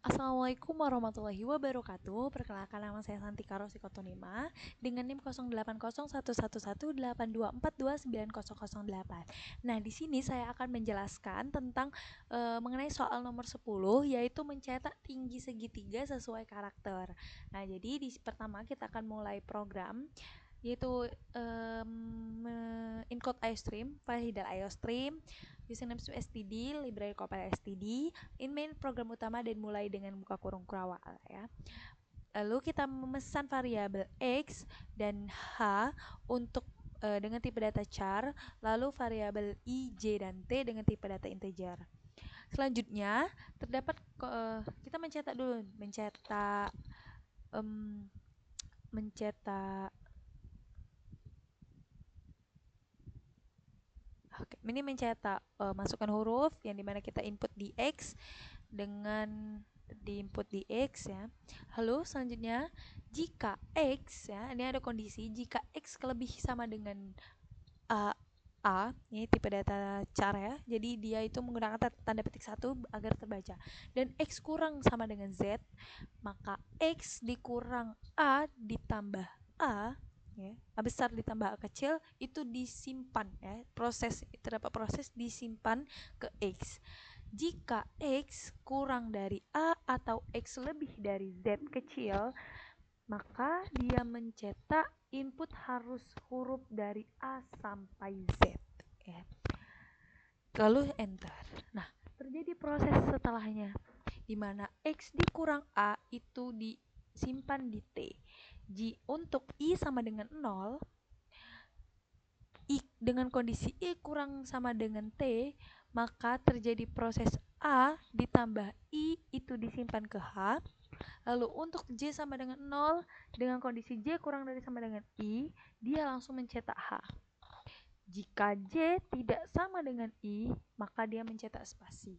Assalamualaikum warahmatullahi wabarakatuh. Perkenalkan, nama saya Santika Rosikotonima dengan NIM 08011182429008. Nah, di sini saya akan menjelaskan tentang mengenai soal nomor 10, yaitu mencetak tinggi segitiga sesuai karakter. Nah, jadi pertama kita akan mulai program, yaitu encode iostream, file header iostream, username std, library compile std, in main program utama dan mulai dengan buka kurung kurawal ya. Lalu kita memesan variabel x dan h untuk dengan tipe data char, lalu variabel i, j, dan t dengan tipe data integer. Selanjutnya terdapat kita mencetak dulu, mencetak ini mencetak masukkan huruf yang dimana kita input di x dengan diinput di x ya. Lalu selanjutnya jika x ya, ini ada kondisi jika x lebih sama dengan A, ini tipe data char ya. Jadi dia itu menggunakan tanda petik 1 agar terbaca. Dan x kurang sama dengan z, maka x dikurang A ditambah A ya, A besar ditambah A kecil itu disimpan ya. Terdapat proses disimpan ke x. Jika x kurang dari A atau x lebih dari z kecil, maka dia mencetak input harus huruf dari A sampai Z ya. Lalu enter. Nah, terjadi proses setelahnya di mana x dikurang A itu disimpan di T. Untuk I sama dengan 0, I dengan kondisi I kurang sama dengan T, maka terjadi proses A ditambah I itu disimpan ke H. Lalu untuk J sama dengan 0, dengan kondisi J kurang dari sama dengan I, dia langsung mencetak H. Jika J tidak sama dengan I, maka dia mencetak spasi.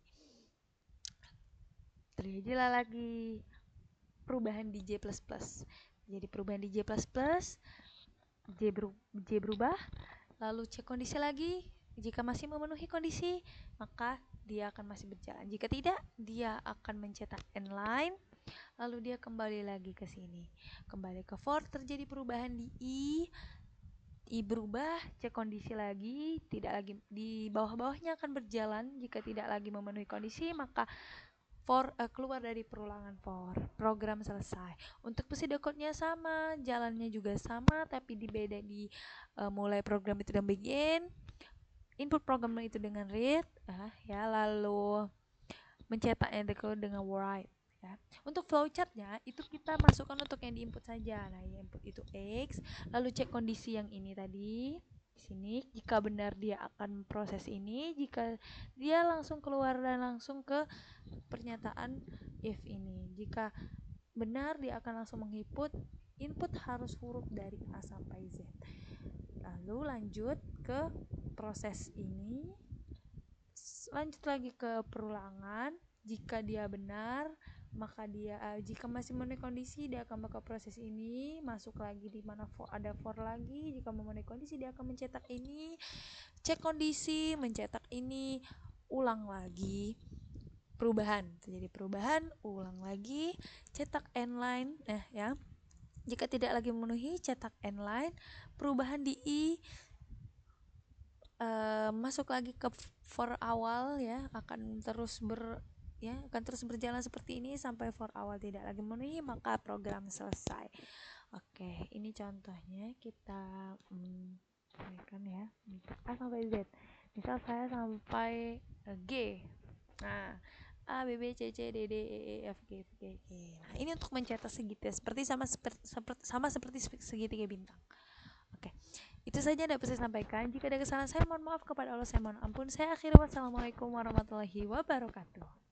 Terjadilah lagi perubahan di J++. Jadi perubahan di J++, J berubah, lalu cek kondisi lagi. Jika masih memenuhi kondisi, maka dia akan masih berjalan. Jika tidak, dia akan mencetak n-line. Lalu dia kembali lagi ke sini, kembali ke for, terjadi perubahan di I berubah, cek kondisi lagi, tidak lagi di bawah-bawahnya akan berjalan. Jika tidak lagi memenuhi kondisi, maka for keluar dari perulangan for, program selesai. Untuk pseudocode-nya sama, jalannya juga sama, tapi beda di mulai program itu dan begin. Input program itu dengan read ya, lalu mencetaknya dengan write. Ya. Untuk flowchartnya itu kita masukkan untuk yang diinput saja. Nah, yang input itu x, lalu cek kondisi yang ini tadi di sini. Jika benar dia akan proses ini, jika dia langsung keluar dan langsung ke pernyataan if ini. Jika benar dia akan langsung menginput input harus huruf dari A sampai Z. Lalu lanjut ke proses ini. Lanjut lagi ke perulangan. Jika dia benar, maka dia jika masih memenuhi kondisi, dia akan buka proses ini, masuk lagi di mana ada for lagi. Jika memenuhi kondisi, dia akan mencetak ini, cek kondisi, mencetak ini, ulang lagi perubahan. Terjadi perubahan, ulang lagi, cetak n-line ya. Jika tidak lagi memenuhi, cetak n-line, perubahan di I, masuk lagi ke for awal ya, akan terus berjalan seperti ini sampai for awal tidak lagi memenuhi, maka program selesai. Oke, ini contohnya kita kan ya, A sampai Z. Misal saya sampai G. Nah, A, B, B, C, C, D, D, E, E, F, G, F, G, G. Nah, ini untuk mencetak segitiga sama seperti segitiga bintang. Oke. Itu saja dapat saya sampaikan. Jika ada kesalahan saya mohon maaf, kepada Allah saya mohon ampun. Saya akhiri, wassalamualaikum warahmatullahi wabarakatuh.